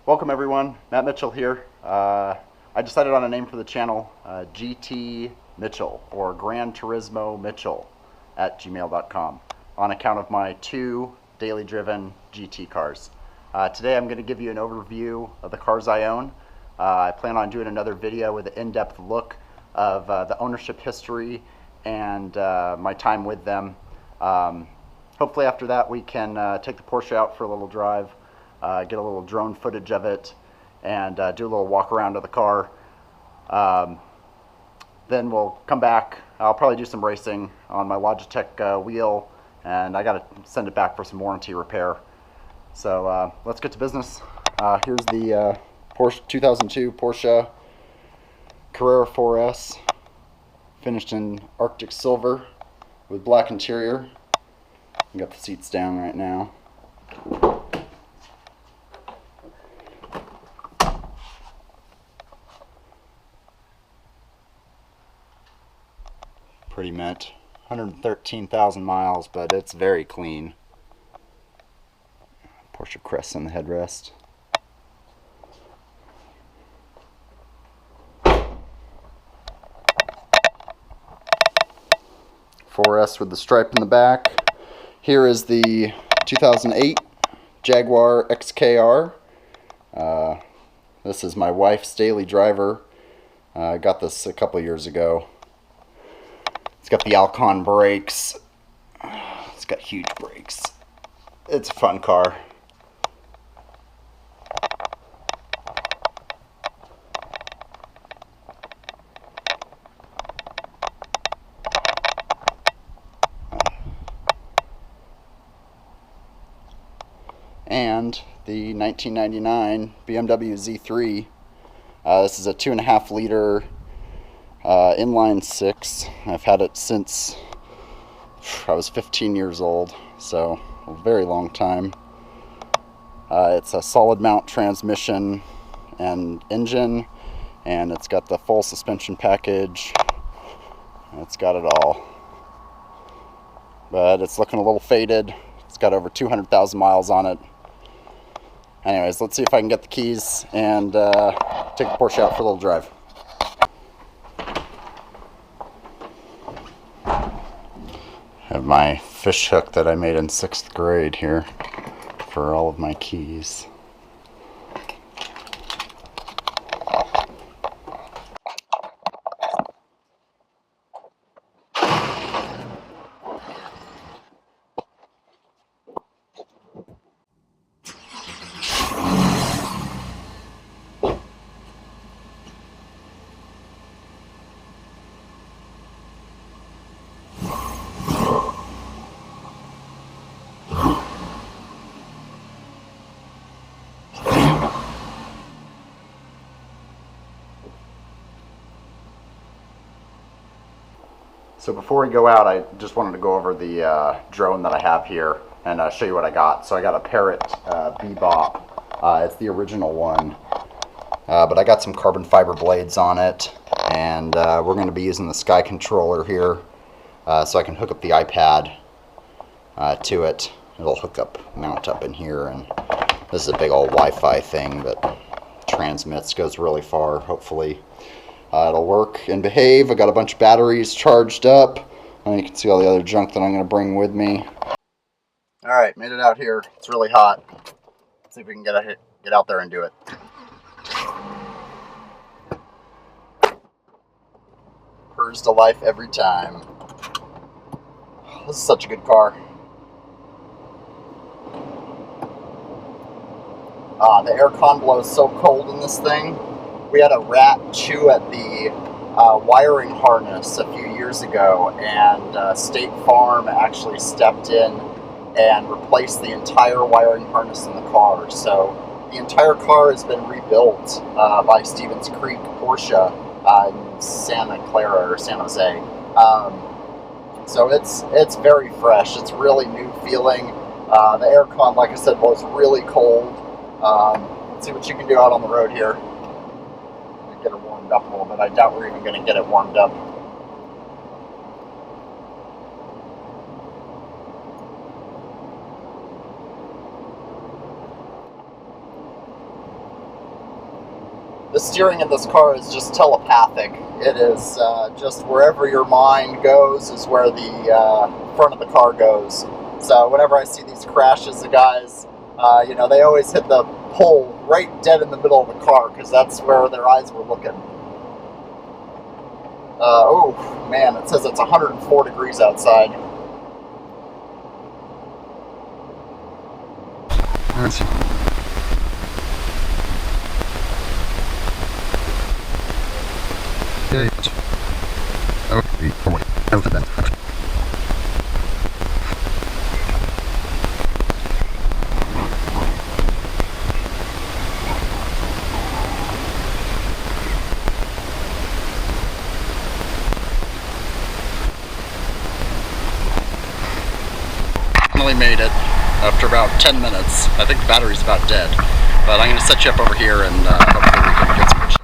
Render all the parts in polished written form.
Welcome everyone, Matt Mitchell here. I decided on a name for the channel, GT Mitchell, or Gran Turismo Mitchell at gmail.com, on account of my two daily driven GT cars. Today I'm going to give you an overview of the cars I own. I plan on doing another video with an in-depth look of the ownership history and my time with them. Hopefully after that we can take the Porsche out for a little drive, get a little drone footage of it, and do a little walk around of the car. Then we'll come back. I'll probably do some racing on my Logitech wheel, and I got to send it back for some warranty repair. So let's get to business. Here's the Porsche 2002 Porsche Carrera 4S, finished in Arctic silver with black interior. I got the seats down right now. Pretty mint. 113,000 miles, but it's very clean. Porsche crest on the headrest. S with the stripe in the back. Here is the 2008 Jaguar XKR. This is my wife's daily driver. I got this a couple years ago. It's got the Alcon brakes. It's got huge brakes. It's a fun car. And the 1999 BMW Z3. This is a 2.5 liter inline six. I've had it since I was 15 years old, so a very long time. It's a solid mount transmission and engine, and it's got the full suspension package. It's got it all, but it's looking a little faded. It's got over 200,000 miles on it. Anyways, let's see if I can get the keys and take the Porsche out for a little drive. I have my fish hook that I made in 6th grade here for all of my keys. So before we go out, I just wanted to go over the drone that I have here and show you what I got. So I got a Parrot Bebop. It's the original one, but I got some carbon fiber blades on it, and we're going to be using the Sky controller here, so I can hook up the iPad to it. It'll mount up in here, and this is a big old Wi-Fi thing that transmits, goes really far, hopefully. It'll work and behave. I got a bunch of batteries charged up, and you can see all the other junk that I'm going to bring with me. Alright, made it out here. It's really hot. Let's see if we can get out there and do it. Purrs to life every time. This is such a good car. The aircon blows so cold in this thing. We had a rat chew at the wiring harness a few years ago, and State Farm actually stepped in and replaced the entire wiring harness in the car. So the entire car has been rebuilt by Stevens Creek Porsche in Santa Clara or San Jose. So it's very fresh. It's really new feeling. The aircon, like I said, blows really cold. Let's see what you can do out on the road here. Get it warmed up a little bit. I doubt we're even going to get it warmed up. The steering in this car is just telepathic. It is just wherever your mind goes is where the front of the car goes. So whenever I see these crashes of guys, you know, they always hit the pole right dead in the middle of the car because that's where their eyes were looking. Oh man, it says it's 104 degrees outside. Let's see. Okay, oh wait, out of that. Finally made it after about 10 minutes. I think the battery's about dead, but I'm going to set you up over here and hopefully we can get some good shot.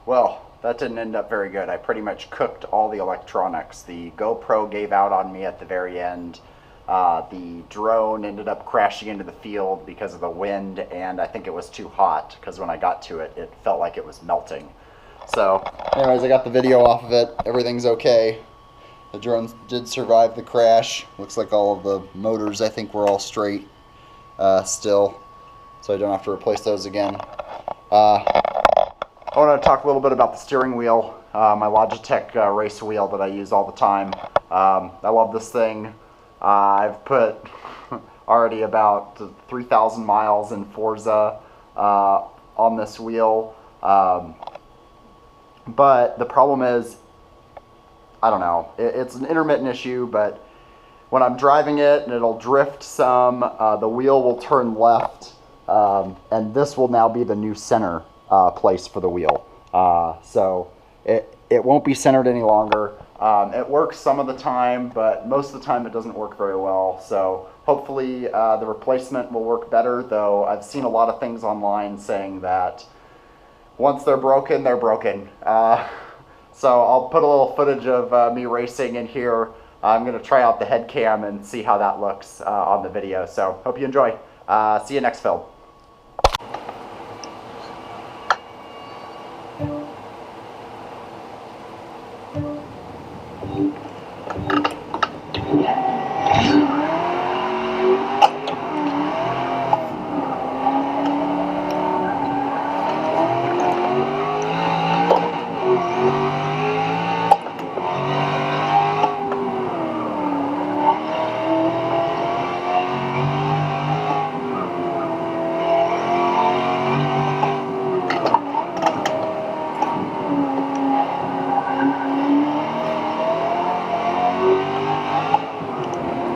Well, that didn't end up very good. I pretty much cooked all the electronics. The GoPro gave out on me at the very end. The drone ended up crashing into the field because of the wind, and I think it was too hot because when I got to it, it felt like it was melting. So, anyways, I got the video off of it. Everything's okay. The drone did survive the crash. Looks like all of the motors, I think, were all straight still, so I don't have to replace those again. I want to talk a little bit about the steering wheel, my Logitech race wheel that I use all the time. I love this thing. I've put already about 3,000 miles in Forza on this wheel. But the problem is, I don't know, it's an intermittent issue, but when I'm driving it and it'll drift some, the wheel will turn left, and this will now be the new center place for the wheel. So it won't be centered any longer. It works some of the time, but most of the time it doesn't work very well. So hopefully the replacement will work better, though I've seen a lot of things online saying that once they're broken, they're broken. So I'll put a little footage of me racing in here. I'm going to try out the head cam and see how that looks on the video. So hope you enjoy. See you next film. Mm-hmm.